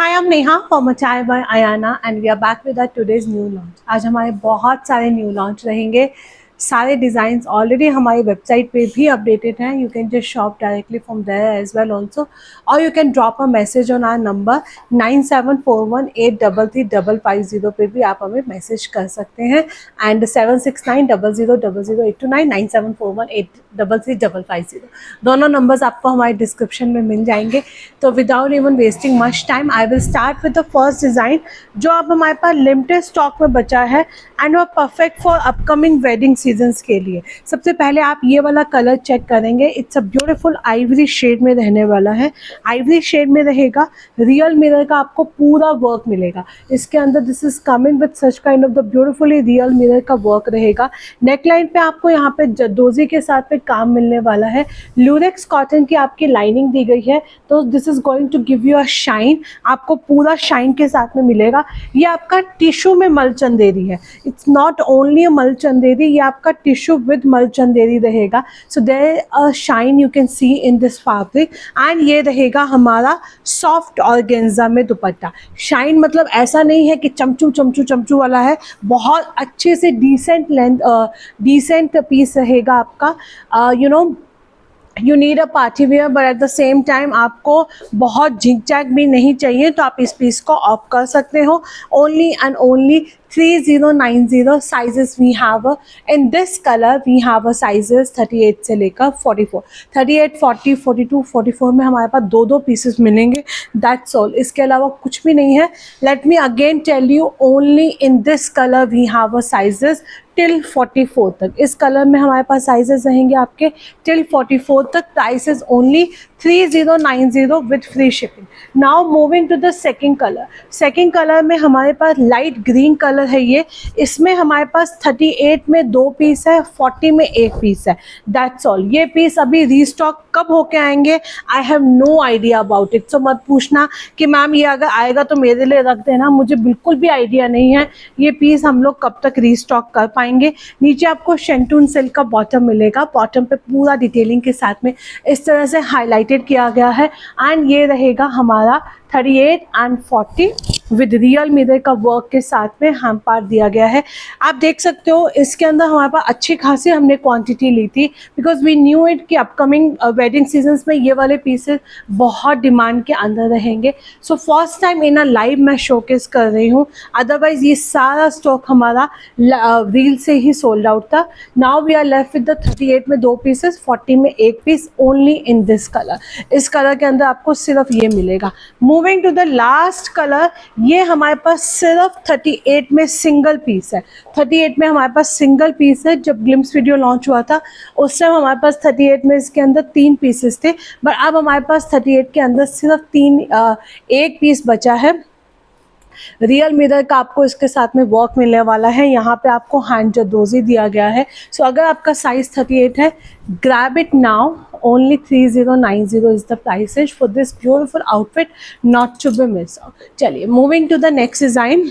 Hi, I'm Neha from Achai by Ayana and we are back with our today's new launch. आज हमारे बहुत सारे new launch रहेंगे. सारे डिज़ाइंस ऑलरेडी हमारी वेबसाइट पे भी अपडेटेड हैं. You can just shop directly from there as well also, और you can drop a message on our number 9741833550 पे भी आप हमें मैसेज कर सकते हैं. एंड 7690000829 9741833550 दोनों नंबर्स आपको हमारे डिस्क्रिप्शन में मिल जाएंगे. तो without even wasting much time I will start with the first design जो अब हमारे पास लिमिटेड स्टॉक में बचा है एंड वो perfect for upcoming wedding seasons के लिए. सबसे पहले आप ये वाला कलर चेक करेंगे. It's a beautiful ivory shade में रहने वाला है. आइवरी शेड में रहेगा. रियल मिरर का आपको पूरा वर्क मिलेगा इसके अंदर. This is coming with such kind of the beautifully real mirror का वर्क रहेगा. नेकलाइन पे आपको यहाँ पे जरदोजी के साथ में काम मिलने वाला है. ल्यूरेक्स कॉटन की आपकी लाइनिंग दी गई है, तो this is going to give you a shine. आपको पूरा शाइन के साथ में मिलेगा. ये आपका टिश्यू में मल चंदेरी है. इट्स नॉट ओनली अ मल चंदेरी, ये आपका टिश्यू विद मल चंदेरी रहेगा. So there a shine you can see in this fabric. And ये रहेगा हमारा सॉफ्ट ऑर्गेन्जा में दुपट्टा. शाइन मतलब ऐसा नहीं है कि चमचू चमचू चमचू वाला है. बहुत अच्छे से डिसेंट लेंथ डिसेंट पीस रहेगा आपका. You need a party wear but at the same time आपको बहुत झिक झैक भी नहीं चाहिए, तो आप इस पीस को ऑफ कर सकते हो. Only and only 3090 sizes we have in this colour. We have sizes 38 से लेकर 44, 38, 40, 42, 44 में हमारे पास दो दो पीसेस मिलेंगे. That's all. इसके अलावा कुछ भी नहीं है. Let me again tell you, only in this colour we have sizes till 44 तक. इस कलर में हमारे पास साइजेस रहेंगे आपके टिल 44 तक. Price is only 3090 with free shipping. Now moving to the second colour. Second colour में हमारे पास लाइट ग्रीन कलर है. ये इसमें हमारे पास 38 में 2 पीस है, 40 में 1 पीस है. That's all. ये पीस अभी रीस्टॉक कब होके आएंगे I have no idea about it. So मत पूछना कि मैम ये अगर आएगा तो मेरे लिए रख देना. मुझे बिल्कुल भी आइडिया नहीं है ये पीस हम लोग कब तक रीस्टॉक कर पाएंगे. नीचे आपको शेंटून सिल्क का बॉटम मिलेगा. बॉटम पे पूरा डिटेलिंग के साथ में इस तरह से हाईलाइटेड किया गया है. एंड ये रहेगा हमारा 38 एंड 40 विद रियल मिरर का वर्क के साथ में हम पार्ट दिया गया है. आप देख सकते हो इसके अंदर हमारे पास अच्छी खासी हमने क्वांटिटी ली थी बिकॉज वी न्यू इट कि अपकमिंग वेडिंग सीजन्स में ये वाले पीसेस बहुत डिमांड के अंदर रहेंगे. So first time in a live मैं शोकेस कर रही हूँ. अदरवाइज ये सारा स्टॉक हमारा रील से ही सोल्ड आउट था. Now we are left with the 38 में 2 पीसेस, 40 में 1 piece, only in this colour. इस कलर के अंदर आपको सिर्फ ये मिलेगा. Moving to the last colour. ये हमारे पास सिर्फ 38 में सिंगल पीस है. 38 में हमारे पास सिंगल पीस है. जब ग्लिम्स वीडियो लॉन्च हुआ था उस टाइम हमारे पास 38 में इसके अंदर 3 पीसेस थे, बट अब हमारे पास 38 के अंदर सिर्फ 1 पीस बचा है. रियल मिरर का आपको इसके साथ में वर्क मिलने वाला है. यहाँ पे आपको हैंड जरदोजी दिया गया है. सो अगर आपका साइज 38 है, grab it now. Only 3090 is the price range for this beautiful outfit, not to be missed out. चलिए moving to the next design.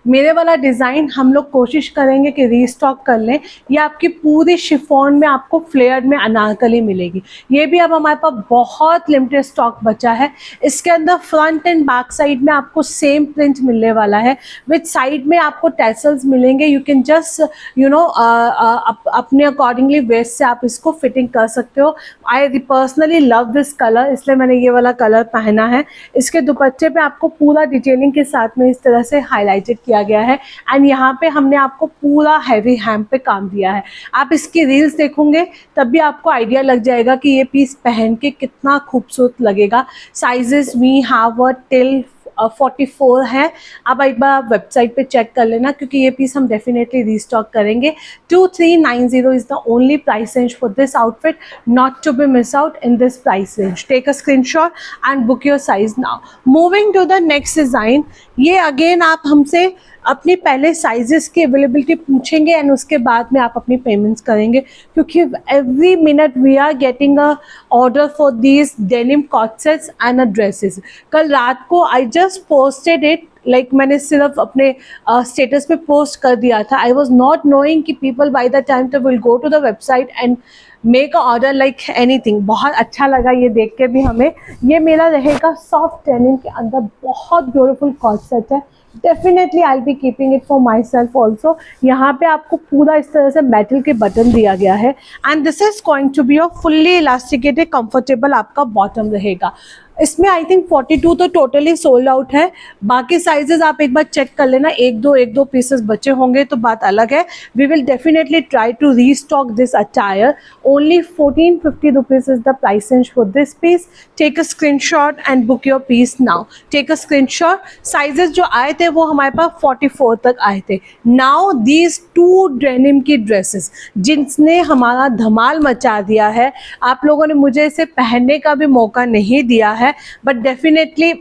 मेरे वाला डिज़ाइन हम लोग कोशिश करेंगे कि रीस्टॉक कर लें. ये आपकी पूरी शिफॉन में आपको फ्लेयर्ड में अनारकली मिलेगी. ये भी अब हमारे पास बहुत लिमिटेड स्टॉक बचा है. इसके अंदर फ्रंट एंड बैक साइड में आपको सेम प्रिंट मिलने वाला है. विद साइड में आपको टैसल्स मिलेंगे. यू कैन जस्ट अपने अकॉर्डिंगली वेस्ट से आप इसको फिटिंग कर सकते हो. आई पर्सनली लव दिस कलर, इसलिए मैंने ये वाला कलर पहना है. इसके दुपट्टे पे आपको पूरा डिटेलिंग के साथ में इस तरह से हाईलाइटेड किया गया है. एंड यहाँ पे हमने आपको पूरा हैवी हैम पे काम दिया है. आप इसकी रील्स देखोगे तब भी आपको आइडिया लग जाएगा कि ये पीस पहन के कितना खूबसूरत लगेगा. साइजेस वी हैव टिल 44 है. अब एक बार आप वेबसाइट पे चेक कर लेना क्योंकि ये पीस हम डेफिनेटली रीस्टॉक करेंगे. 2390 is the only price range for this outfit, not to be miss out in this price range. Take a screenshot and book your size now. Moving to the next design. ये again आप हमसे अपनी पहले sizes की availability पूछेंगे and उसके बाद में आप अपनी पेमेंट्स करेंगे क्योंकि every minute we are getting a order for these denim cord sets and a dresses. कल रात को I just posted it, like मैंने सिर्फ अपने स्टेटस पे पोस्ट कर दिया था. आई वॉज नॉट नोइंग कि people by the time they will go to the website and make a order like anything. बहुत अच्छा लगा ये देख के भी हमें। ये मेरा रहेगा सॉफ्ट डेनिम के अंदर, बहुत ब्यूटीफुल कॉर्ड सेट है। Definitely I be keeping it for myself also. यहाँ पे आपको पूरा इस तरह से मेटल के बटन दिया गया है and this is going to be a fully elasticated comfortable आपका बॉटम रहेगा। इसमें आई थिंक 42 तो टोटली सोल्ड आउट है। बाकी साइजेस आप एक बार चेक कर लेना, एक दो पीसेस बचे होंगे तो बात अलग है। We will definitely try to restock this attire. Only 1450 rupees is the price range for this piece. Take a screenshot and book your piece now. Take a screenshot. Sizes जो आए थे वो हमारे पास 44 तक आए थे। नाउ दीज 2 डेनिम की dresses जिनने हमारा धमाल मचा दिया है, आप लोगों ने मुझे इसे पहनने का भी मौका नहीं दिया है, but definitely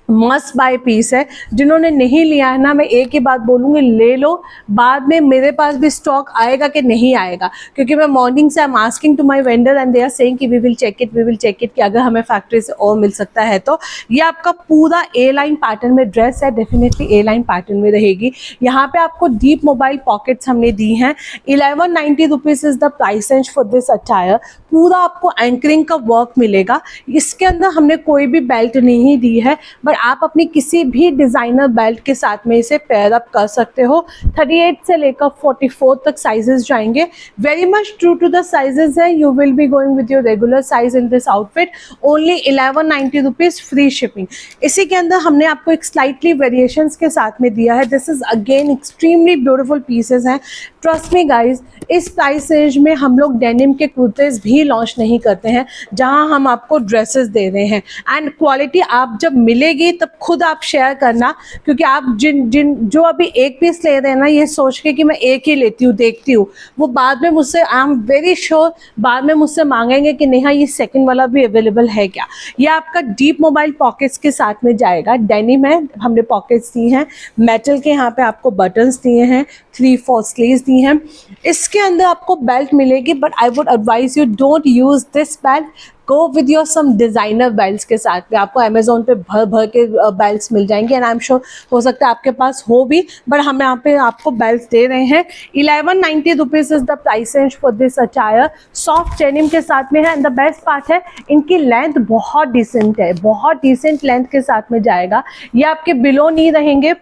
must buy piece है। जिन्होंने नहीं लिया है ना, मैं एक ही बात बोलूँगी, ले लो। बाद में मेरे पास भी स्टॉक आएगा कि नहीं आएगा, क्योंकि मैं मॉर्निंग से I am asking to my vendor and they are saying कि वी विल चेक इट कि अगर हमें फैक्ट्री से और मिल सकता है तो। ये आपका पूरा ए लाइन पैटर्न में ड्रेस है, डेफिनेटली ए लाइन पैटर्न में रहेगी। यहाँ पे आपको डीप मोबाइल पॉकेट्स हमने दी हैं। 1190 rupees is the price range for this attire. पूरा आपको एंकरिंग का वर्क मिलेगा। इसके अंदर हमने कोई भी बेल्ट नहीं दी है, बट आप अपनी किसी भी डिज़ाइनर बेल्ट के साथ में इसे पेयर अप कर सकते हो। 38 से लेकर 44 तक साइजेस जाएंगे। Very much true to the sizes है। You will be going with your regular size in this outfit. Only 1190 rupees free shipping. इसी के अंदर हमने आपको एक स्लाइटली वेरिएशंस के साथ में दिया है। This is again extremely beautiful pieces हैं। ट्रस्ट मी गाइज, इस प्राइस रेंज में हम लोग डेनिम के कुर्तेज भी लॉन्च नहीं करते हैं, जहां हम आपको ड्रेसेस दे रहे हैं। एंड क्वालिटी आप जब मिलेगी तब खुद आप शेयर करना, क्योंकि आप जो अभी एक पीस ले रहे हैं ना, ये सोच के कि मैं एक ही लेती हूँ, देखती हूँ, वो बाद में मुझसे, आई एम वेरी श्योर, बाद में मुझसे मांगेंगे कि नेहा ये सेकंड वाला भी अवेलेबल है क्या। ये आपका डीप मोबाइल पॉकेट्स के साथ में जाएगा। डेनिम है, हमने पॉकेट्स दी हैं, मेटल के यहाँ पे आपको बटन्स दिए हैं, 3/4 स्लीव्स दी हैं। इसके अंदर आपको बेल्ट मिलेगी, but I would advise you don't use this belt, go with your some designer belts के साथ में। आपको अमेजोन पे भर भर के बेल्ट्स मिल जाएंगे एंड आई एम श्योर हो सकता है आपके पास हो भी, बट हम यहाँ पे आपको बेल्ट्स दे रहे हैं। 1190 rupees is the price range for this attire. Soft denim के साथ में है एंड द बेस्ट पार्ट है, इनकी लेंथ बहुत डिसेंट है, बहुत डिसेंट लेंथ के साथ में जाएगा। ये आपके बिलो नी रहेंगे,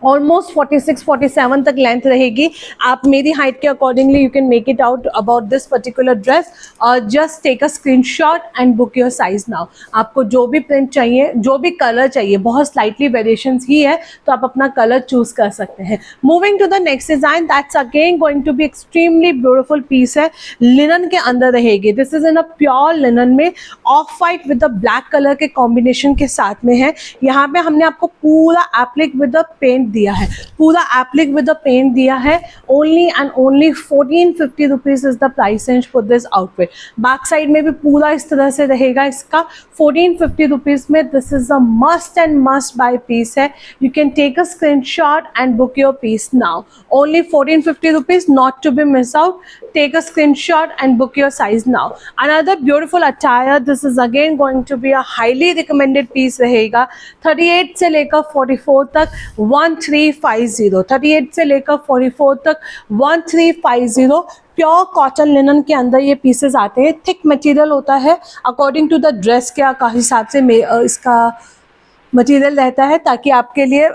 ऑलमोस्ट 46-47 तक लेंथ रहेगी। आप मेरी हाइट के accordingly you can make it out about this particular dress. और just take a screenshot and book your size now. आपको जो भी प्रिंट चाहिए, जो भी कलर चाहिए, बहुत स्लाइटली वेरिएशंस ही है, तो आप अपना कलर चूज कर सकते हैं। Moving to the next design, that's again going to be extremely beautiful piece है। लिनन के अंदर रहेगी। This is in a pure linen में, off white with the black colour के कॉम्बिनेशन के साथ में है। यहाँ पे हमने आपको पूरा एप्लिक विद द पेंट दिया है, पूरा एप्लिक विद द पेंट दिया है। Only and only 1450 rupees is the price range for this outfit. Back side में भी पूरा इस तरह से रहेगा इसका 1450 रुपीज में। This is a must and must buy piece है। You can take a screenshot and book your piece now. Only 1450 rupees, not to be miss out. Take a screenshot and book your size now. Another beautiful attire. This is again going to be a highly recommended piece रहेगा। 38 से लेकर 44 तक 1350, 38 से लेकर 44 तक 1350। Pure cotton linen के अंदर ये पीसेस आते हैं। थिक मटेरियल होता है, अकॉर्डिंग टू द ड्रेस के हिसाब से इसका मटेरियल रहता है, ताकि आपके लिए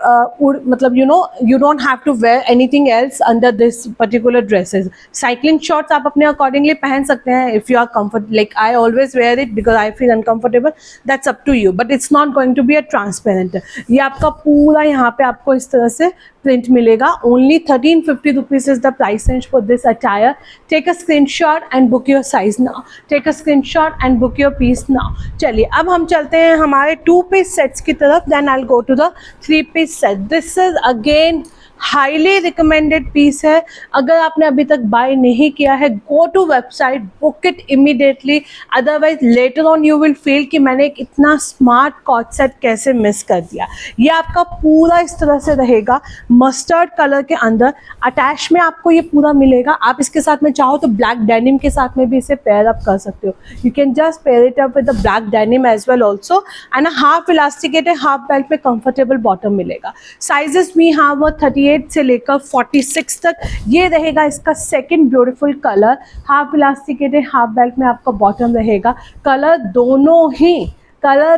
मतलब you don't have to wear anything else under this particular dresses. Cycling shorts आप अपने अकॉर्डिंगली पहन सकते हैं if you are comfort, like I always wear it because I feel uncomfortable, that's up to you, but it's not going to be a transparent. ये आपका पूरा यहाँ पे आपको इस तरह से प्रिंट मिलेगा। Only 1350 rupees is the price range for this attire. Take a screenshot and book your size now. Take a screenshot and book your piece now. चलिए अब हम चलते हैं हमारे 2 पीस सेट्स की तरफ, then I will go to the 3 piece set. This is again highly recommended piece है। अगर आपने अभी तक बाय नहीं किया है, go to website, book it immediately, otherwise later on you will feel कि मैंने एक इतना स्मार्ट कॉट सेट कैसे मिस कर दिया। ये आपका पूरा इस तरह से रहेगा, मस्टर्ड कलर के अंदर। अटैच में आपको ये पूरा मिलेगा। आप इसके साथ में चाहो तो ब्लैक डेनिम के साथ में भी इसे पेयर अप कर सकते हो। You can just pair it up with the black denim as well also. And half elasticated half belt में कंफर्टेबल बॉटम मिलेगा। साइजेस वी हैव 38 48 से लेकर 46 तक। ये रहेगा इसका second beautiful colour, half elasticated half belt में आपका बॉटम रहेगा। कलर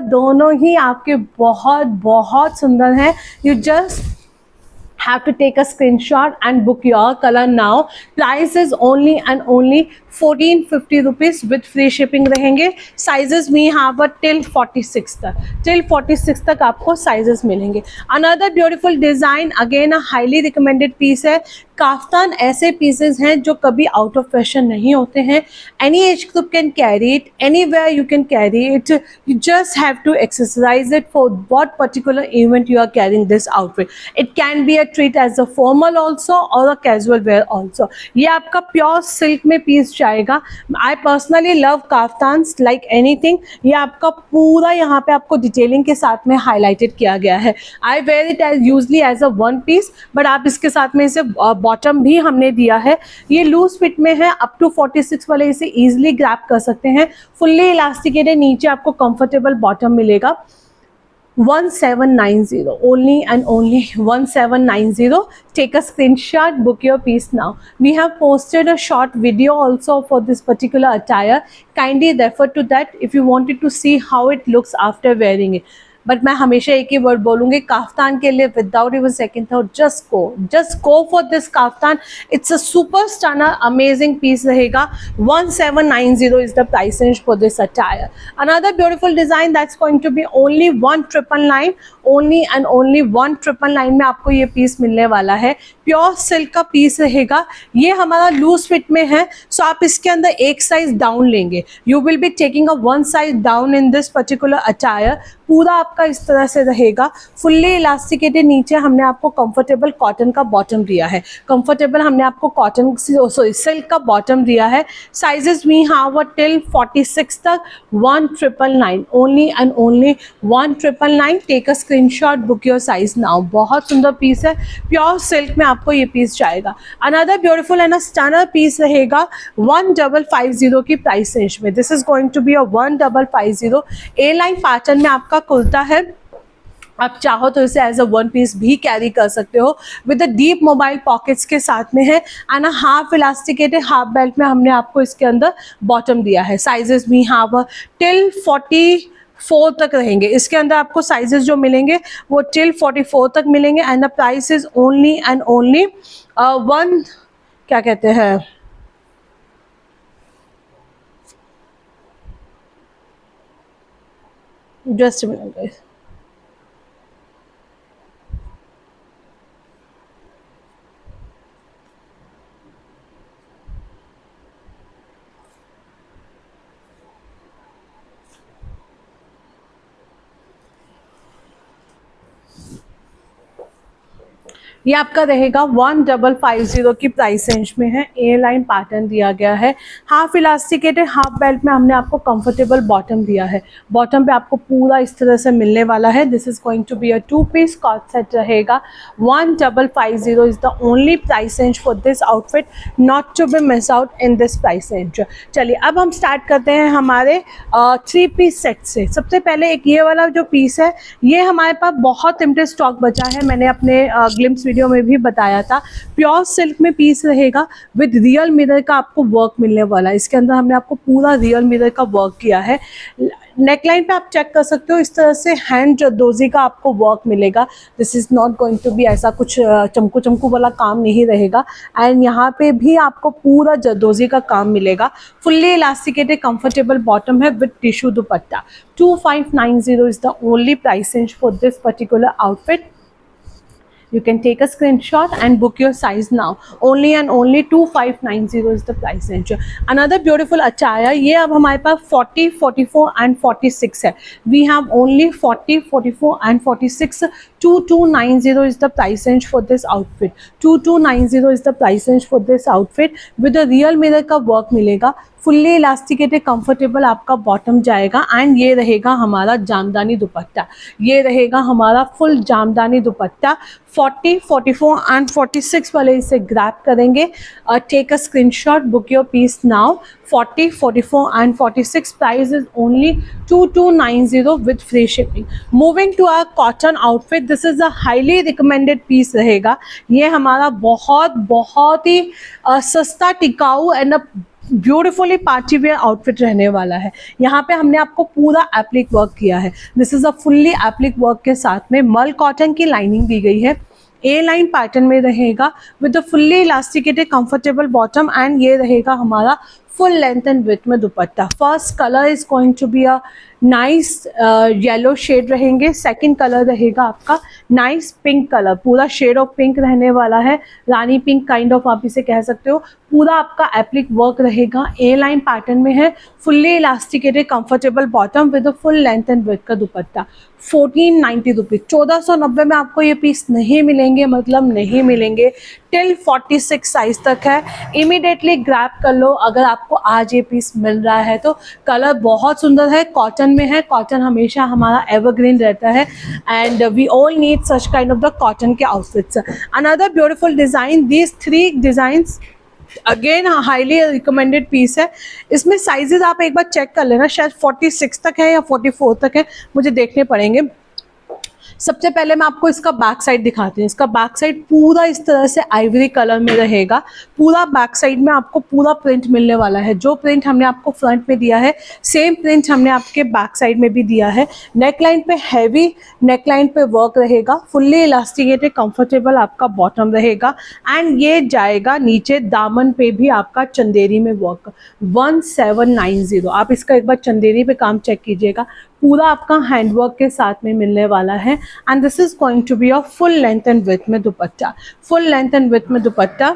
दोनों ही आपके बहुत बहुत सुंदर हैं। You just have to take a screenshot and book your color now. Price is only and only 1450 rupees with free shipping रहेंगे। Sizes we have a till 46 तक आपको sizes मिलेंगे। Another beautiful design, again a highly recommended piece है। Kaftan ऐसे pieces हैं जो कभी out of fashion नहीं होते हैं। Any age group can carry it, anywhere you can carry it, you just have to exercise it for what particular event you are carrying this outfit. It can be a treat as a formal also और a casual were also. ये आपका pure silk में piece जाएगा। I personally love kaftans like anything. ये आपका पूरा यहाँ पे आपको डिटेलिंग के साथ में हाईलाइटेड किया गया है। I wear it as usually as a one piece, but आप इसके साथ में इसे बॉटम भी हमने दिया है। ये लूज फिट में है, अप टू 46 वाले इसे इजीली ग्रैब कर सकते हैं। फुल्ली इलास्टिकेटेड, नीचे आपको कंफर्टेबल बॉटम मिलेगा। 1790, only and only 1790. Take a screenshot, book your piece now. We have posted a short video also for this particular attire. Kindly refer to that if you wanted to see how it looks after wearing it. But मैं हमेशा एक ही word बोलूँगी kaftan के लिए, without even second thought, just go for this kaftan. It's a super stunner amazing piece रहेगा। 1790 is the price range for this attire. Another beautiful design that's going to be only 1999, only and only 1999 में आपको ये piece मिलने वाला है। Pure silk का piece रहेगा। ये हमारा लूज फिट में है, सो आप इसके अंदर एक साइज डाउन लेंगे। You will be taking a one size down in this particular attire. पूरा आपका इस तरह से रहेगा। फुल्ली इलास्टिकेटेड, नीचे हमने आपको कंफर्टेबल कॉटन का बॉटम दिया है। कंफर्टेबल हमने आपको कॉटन सॉरी सिल्क का बॉटम दिया है। साइजेस वी हैव टिल 46 तक। 1999, only and only 1999। Take a screenshot, book your size now. बहुत सुंदर पीस है, प्योर सिल्क में आपको ये पीस जाएगा। Another beautiful and stunner piece रहेगा 1550 की प्राइस रेंज में। This is going to be a 1550 A line pattern में आपका कुर्ता है। आप चाहो तो इसे एज अ वन पीस भी कैरी कर सकते हो with the deep mobile pockets के साथ में है। And half elasticated half belt में हमने आपको इसके अंदर बॉटम दिया है। साइजेस भी हैव टिल 44 तक रहेंगे। इसके अंदर आपको साइजेस जो मिलेंगे वो टिल 44 तक मिलेंगे। And the price is only and only क्या कहते हैं, जस्ट अ मिनट गाइस। ये आपका रहेगा 1550 की प्राइस रेंज में है। ए लाइन पैटर्न दिया गया है। हाफ इलास्टिकेटेड हाफ बेल्ट में हमने आपको कंफर्टेबल बॉटम दिया है। बॉटम पे आपको पूरा इस तरह से मिलने वाला है। This is going to be a 2 piece cord set रहेगा। 1550 is the only price range for this outfit, not to be miss out in this price range. चलिए अब हम स्टार्ट करते हैं हमारे 3 पीस सेट से। सबसे पहले एक ये वाला जो पीस है, ये हमारे पास बहुत लिमिटेड स्टॉक बचा है। मैंने अपने ग्लिम्स वीडियो में भी बताया था। प्योर सिल्क में पीस रहेगा विद रियल मिरर का आपको वर्क मिलने वाला है। इसके अंदर हमने आपको पूरा रियल मिरर का वर्क किया है। नेकलाइन पे आप चेक कर सकते हो, इस तरह से हैंड जरदोजी का आपको वर्क मिलेगा। This is not going to be ऐसा कुछ चमकू चमकू वाला काम नहीं रहेगा। एंड यहाँ पे भी आपको पूरा जरदोजी का काम मिलेगा। फुल्ली इलास्टिकेटेड कंफर्टेबल बॉटम है with tissue dupatta. 2590 is the only price range for this particular outfit. You can take a screenshot and book your size now. Only and only 2590 is the price range. Another beautiful attire, ये अब हमारे पास 40, 44 and 46 है। We have only 40, 44 and 46. 2290 is the price range for this outfit. 2290 is the price range for this outfit with a real mirror का work मिलेगा। Fully elasticated comfortable आपका bottom जाएगा। And ये रहेगा हमारा जामदानी दुपट्टा। ये रहेगा हमारा फुल जामदानी दुपट्टा। 40, 44 एंड 46 वाले इसे ग्रैब करेंगे. Take a screenshot, book your piece now. 40, 44 and 46 price is only 2290 with free shipping. Moving to our cotton outfit, this is a highly recommended piece रहेगा. ये हमारा बहुत ही सस्ता, टिकाऊ and a beautifully party wear outfit रहने वाला है. यहाँ पे हमने आपको पूरा एप्लिक वर्क किया है. This is a fully applique work के साथ में मल कॉटन की लाइनिंग दी गई है. ए लाइन पैटर्न में रहेगा with a fully elasticated comfortable bottom and ये रहेगा हमारा फुल लेंथ एंड विड्थ में dupatta. First colour is going to be a nice yellow shade रहेंगे. सेकंड कलर रहेगा आपका नाइस पिंक कलर, पूरा शेड ऑफ पिंक रहने वाला है. रानी पिंक काइंड ऑफ आप इसे कह सकते हो. पूरा आपका एप्लिक वर्क रहेगा. ए लाइन पैटर्न में है. Fully elasticated comfortable bottom with a full length and width का दुपट्टा. 1490 रुपीज़. 1490 में आपको ये पीस नहीं मिलेंगे, मतलब नहीं मिलेंगे. टिल 46 साइज तक है. इमीडिएटली ग्रैब कर लो अगर आपको आज ये पीस मिल रहा है तो. कलर बहुत सुंदर है, कॉटन में है. कॉटन हमेशा हमारा एवरग्रीन रहता है and we all need such kind of the cotton के outfits. Another beautiful design, these 3 designs again highly recommended piece है. इसमें साइजेस आप एक बार चेक कर लेना, शायद 46 तक है या 44 तक है, मुझे देखने पड़ेंगे. सबसे पहले मैं आपको इसका बैक साइड दिखाती हूँ. इसका बैक साइड पूरा इस तरह से आइवरी कलर में रहेगा. पूरा बैक साइड में आपको पूरा प्रिंट मिलने वाला है. जो प्रिंट हमने आपको फ्रंट में दिया है सेम प्रिंट हमने आपके बैक साइड में भी दिया है. नेक लाइन पे हैवी नेक लाइन पे वर्क रहेगा. फुल्ली इलास्टिकेटेड कंफर्टेबल आपका बॉटम रहेगा एंड ये जाएगा नीचे दामन पे भी आपका चंदेरी में वर्क. 1790. आप इसका एक बार चंदेरी पे काम चेक कीजिएगा. पूरा आपका हैंडवर्क के साथ में मिलने वाला है and this is going to be a full length and width में dupatta. Full length and width में दुपट्टा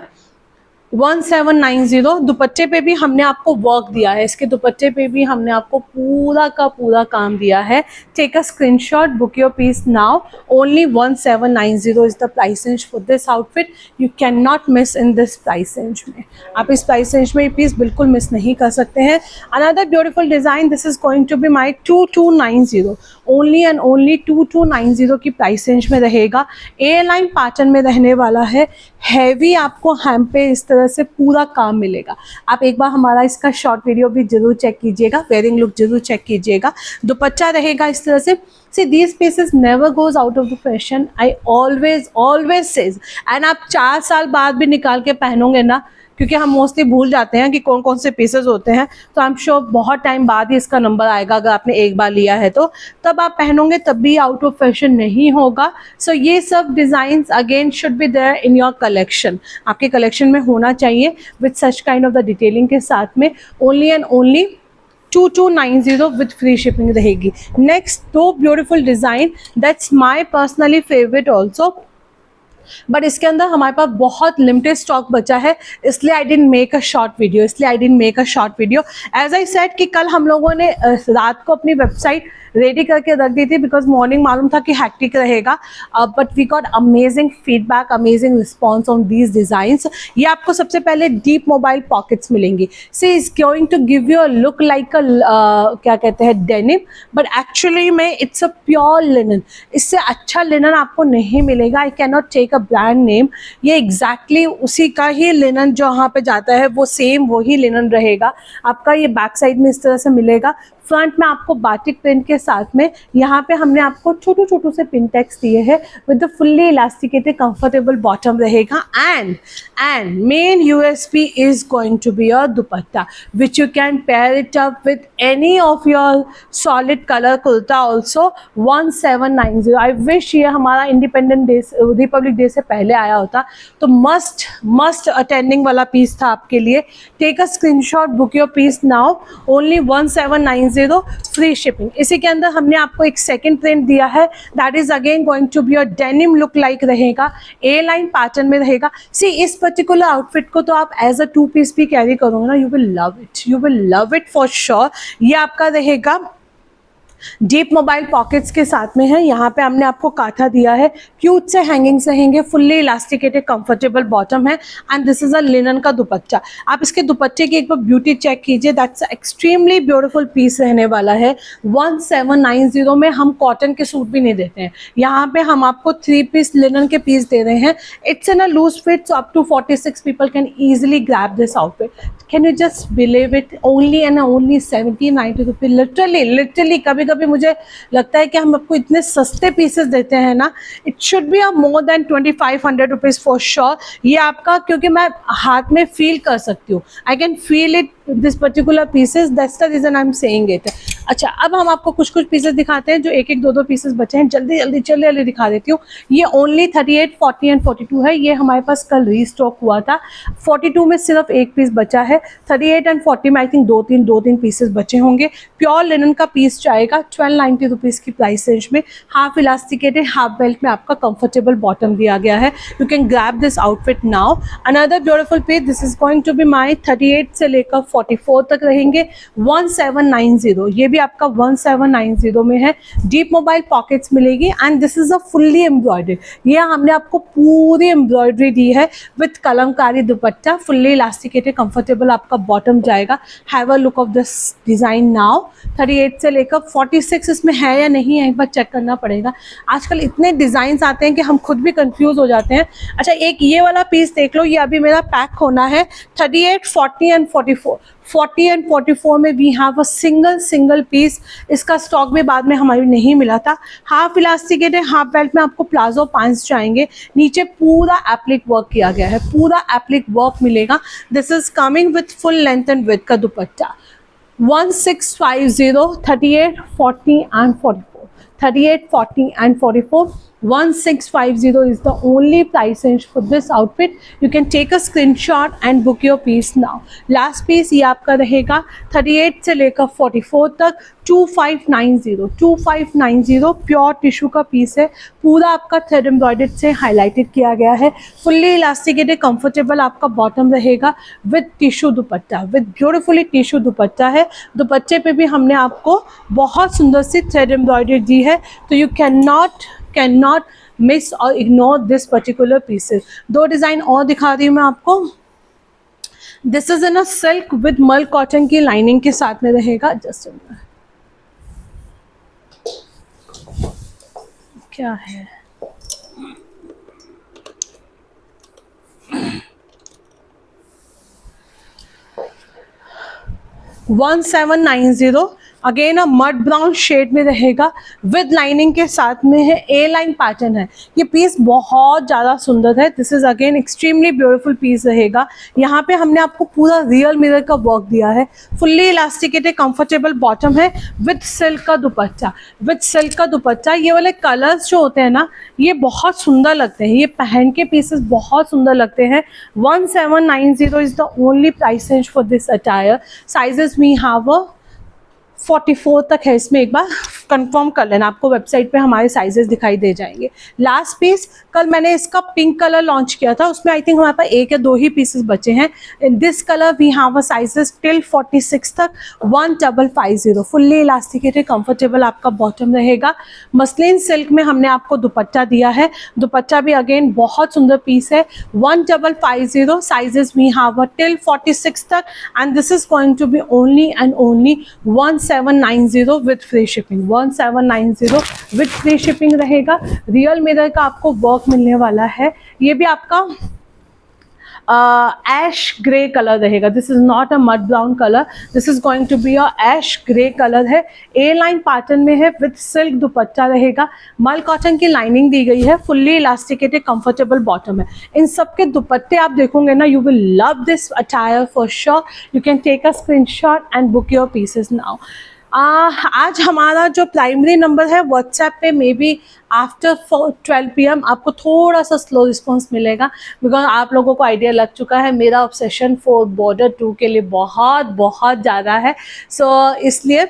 1790. दुपट्टे पे भी हमने आपको वर्क दिया है. इसके दुपट्टे पे भी हमने आपको पूरा का पूरा काम दिया है. Take a screenshot, book your piece now. Only 1790 is the price range for this outfit. You can not miss in this price range में. आप इस प्राइस रेंज में ये पीस बिल्कुल मिस नहीं कर सकते हैं. Another beautiful design, this is going to be my 2290. Only and only 2290 की प्राइस रेंज में रहेगा. ए लाइन पैटर्न में रहने वाला है. हैवी आपको हैम पे इस तरह से पूरा काम मिलेगा. आप एक बार हमारा इसका शॉर्ट वीडियो भी जरूर चेक कीजिएगा. वेयरिंग लुक जरूर चेक कीजिएगा. दुपट्टा रहेगा इस तरह से. See, these pieces never goes out of the fashion. I always says. And आप 4 साल बाद भी निकाल के पहनोगे ना, क्योंकि हम मोस्टली भूल जाते हैं कि कौन कौन से पीसेस होते हैं, तो आई एम श्योर बहुत टाइम बाद ही इसका नंबर आएगा. अगर आपने एक बार लिया है तो तब आप पहनोगे, तब भी आउट ऑफ फैशन नहीं होगा. सो ये सब designs again should be there in your collection. आपके कलेक्शन में होना चाहिए with such kind of the detailing के साथ में. Only and only 2290 with free shipping रहेगी. Next 2 beautiful design, that's my personally favourite also, but इसके अंदर हमारे पास बहुत लिमिटेड स्टॉक बचा है, इसलिए I didn't make a short video. As I said कि कल हम लोगों ने रात को अपनी वेबसाइट रेडी करके रख दी थी बिकॉज मॉर्निंग मालूम था कि हैक्टिक रहेगा. But we got amazing feedback, amazing response on these designs. ये आपको सबसे पहले डीप मोबाइल पॉकेट्स मिलेंगी. She is going to give you a look like a क्या कहते हैं डेनिम, बट एक्चुअली में इट्स अ प्योर लिनन. इससे अच्छा लिनन आपको नहीं मिलेगा. I can not take a brand name. ये एग्जैक्टली उसी का ही लिनन जो वहाँ पे जाता है वो सेम वही लिनन रहेगा आपका. ये बैक साइड में इस तरह से मिलेगा. फ्रंट में आपको बाटिक प्रिंट के साथ में यहाँ पे हमने आपको छोटू छोटू से पिन टैक्स दिए हैं with the fully elasticated comfortable bottom रहेगा. And main USP is going to be a dupatta which you can pair it up with any of your solid colour kurta also. 1790. I wish ये हमारा independent day, Republic day से पहले आया होता तो must attending वाला piece था आपके लिए. Take a screenshot, book your piece now. Only 1790 free shipping. इसी के अंदर हमने आपको एक सेकंड प्रिंट दिया है, that is again going to be a denim look like रहेगा. ए लाइन पैटर्न में रहेगा. सी इस पर्टिकुलर आउटफिट को तो आप एज अ 2 पीस भी कैरी करोगे ना, you will love it for sure. ये आपका रहेगा डीप मोबाइल पॉकेट्स के साथ में है। यहाँ पे हमने आपको काथा दिया है, क्यूट से हैंगिंग्स रहेंगे, फुल्ली इलास्टिकेटेड कंफर्टेबल बॉटम है and this is a linen का दुपट्टा। आप इसके दुपट्टे की एक बार ब्यूटी चेक कीजिए, दैट्स एक्सट्रीमली ब्यूटीफुल पीस रहने वाला है। 1790 में हम कॉटन के सूट भी नहीं देते हैं, यहाँ पे हम आपको 3 पीस लिनन के पीस दे रहे हैं। It's in a loose fit, so up to 46 people can easily grab this outfit. Can you just believe it? Only and only 1790 रुपये। लिटरली कभी कभी मुझे लगता है कि हम आपको इतने सस्ते पीसेस देते हैं ना, it should be a more than 2500 rupees for sure. ये आपका, क्योंकि मैं हाथ में फील कर सकती हूँ, I can feel it this particular pieces, that's the reason I am saying it. अच्छा, अब हम आपको कुछ पीसेस दिखाते हैं जो एक एक दो पीसेस बचे हैं, जल्दी दिखा देती हूँ। ये ओनली 38, 40 एंड 42 है। ये हमारे पास कल रीस्टॉक हुआ था। 42 में सिर्फ एक पीस बचा है, 38 एंड 40 में आई थिंक दो तीन पीसेस बचे होंगे। प्योर लिनन का पीस जाएगा 1290 रुपीज़ की प्राइस रेंज में। हाफ इलास्टिकेटेड, हाफ बेल्ट में आपका कंफर्टेबल बॉटम दिया गया है। You can grab this outfit now. Another beautiful piece, this is going to be my 38 से लेकर 44 तक रहेंगे। 1790, ये भी आपका 1790 में है। डीप मोबाइल पॉकेट्स मिलेगी and this is a fully embroidered. ये हमने आपको पूरी एम्ब्रॉयडरी दी है with Kalamkari dupatta, fully elasticated comfortable आपका बॉटम जाएगा। Have a look of this design now. 38 से लेकर 46 इसमें है या नहीं है, एक बार चेक करना पड़ेगा। आजकल इतने डिजाइन आते हैं कि हम खुद भी कंफ्यूज हो जाते हैं। अच्छा, एक ये वाला पीस देख लो, ये अभी मेरा पैक होना है। 38, 40 एंड 44, 40 एंड 44 में we have a single piece. इसका स्टॉक भी बाद में हमारी नहीं मिला था। हाफ इलास्टिकेट है, हाफ बेल्ट में आपको प्लाजो पैंट्स जाएंगे। नीचे पूरा एप्लिक वर्क किया गया है, पूरा एप्लिक वर्क मिलेगा। This is coming with full length and with का दुपट्टा। 1650, 38, 40 and 44, 38, 40 and 44. 1650 is the only price range for this outfit. You can take a screenshot and book your piece now. Last piece ये आपका रहेगा 38 से लेकर 44 तक 2590 pure tissue का piece है। पूरा आपका थ्रेड एम्ब्रॉयडर्ड से हाईलाइटेड किया गया है। फुल्ली इलास्टिकेटेड कंफर्टेबल आपका बॉटम रहेगा with tissue dupatta, with beautifully tissue दुपट्टा है। दुपट्टे पे भी हमने आपको बहुत सुंदर सी थ्रेड एम्ब्रॉयडरी दी है, तो यू कैन नॉट मिस और ignore this particular pieces. 2 design और दिखा रही हूँ मैं आपको। This is in a silk with mul cotton की लाइनिंग के साथ में रहेगा। जस्ट क्या है, $1790 again a mud brown shade में रहेगा विद लाइनिंग के साथ में है। ए लाइन पैटर्न है। ये पीस बहुत ज़्यादा सुंदर है। This is again extremely beautiful piece रहेगा। यहाँ पे हमने आपको पूरा रियल मिरर का वर्क दिया है। फुल्ली इलास्टिकेटेड कंफर्टेबल बॉटम है विद सिल्क का दुपट्टा, विद सिल्क का दुपट्टा। ये वाले कलर्स जो होते हैं ना, ये बहुत सुंदर लगते हैं। ये पहन के पीसेस बहुत सुंदर लगते हैं। 1790 is the only price range for this attire. Sizes we have a 44 तक है। इसमें एक बार कंफर्म कर लेना, आपको वेबसाइट पे हमारे साइजेस दिखाई दे जाएंगे। लास्ट पीस, कल मैंने इसका पिंक कलर लॉन्च किया था, उसमें आई थिंक हमारे पास 1 या 2 ही पीसेस बचे हैं। In this colour we have a sizes till 46 तक। 1550 फुल्ली इलास्टिकेटेड कंफर्टेबल आपका बॉटम रहेगा। मसलिन सिल्क में हमने आपको दुपट्टा दिया है। दुपट्टा भी अगेन बहुत सुंदर पीस है। 1550 sizes we have a till 46 तक and this is going to be only and only 1790 with free shipping. 1790 with free shipping रहेगा। रियल मिरर का आपको वर्क मिलने वाला है। ये भी आपका ऐश ग्रे कलर रहेगा। This is not a mud brown colour, this is going to be a ash grey colour है। ए लाइन पैटर्न में है विथ सिल्क दुपट्टा रहेगा। मल कॉटन की लाइनिंग दी गई है। फुल्ली इलास्टिकेटेड कंफर्टेबल बॉटम है। इन सब के दुपट्टे आप देखोगे ना, you will love this attire for sure. You can take a screenshot and book your pieces now. आज हमारा जो प्राइमरी नंबर है व्हाट्सएप पे, मे बी आफ्टर 12 PM आपको थोड़ा सा स्लो रिस्पॉन्स मिलेगा, बिकॉज आप लोगों को आइडिया लग चुका है मेरा ऑब्सेशन फॉर बॉर्डर 2 के लिए बहुत ज़्यादा है। सो इसलिए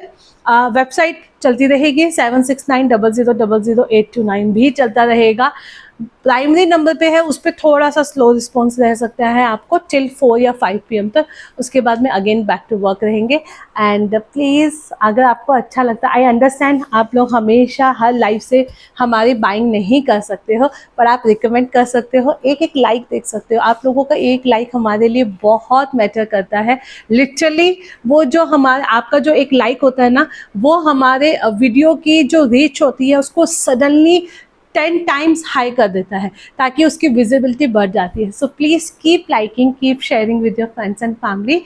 वेबसाइट चलती रहेगी। 7690000829 भी चलता रहेगा। प्राइमरी नंबर पे है उस पर थोड़ा सा स्लो रिस्पॉन्स रह सकता है आपको टिल 4 या 5 PM तक, उसके बाद में अगेन बैक टू वर्क रहेंगे। एंड प्लीज़ अगर आपको अच्छा लगता है, आई अंडरस्टैंड आप लोग हमेशा हर लाइव से हमारी बाइंग नहीं कर सकते हो, पर आप रिकमेंड कर सकते हो, एक एक लाइक देख सकते हो। आप लोगों का एक लाइक हमारे लिए बहुत मैटर करता है लिटरली। वो जो हमारा आपका जो एक लाइक होता है ना, वो हमारे वीडियो की जो रीच होती है उसको सडनली 10 टाइम्स हाई कर देता है, ताकि उसकी विजिबिलिटी बढ़ जाती है। So please keep liking, keep sharing with your friends and family,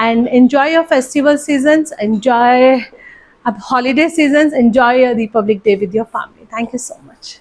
and enjoy your festival seasons, enjoy अब holiday seasons, enjoy your Republic Day with your family. Thank you so much.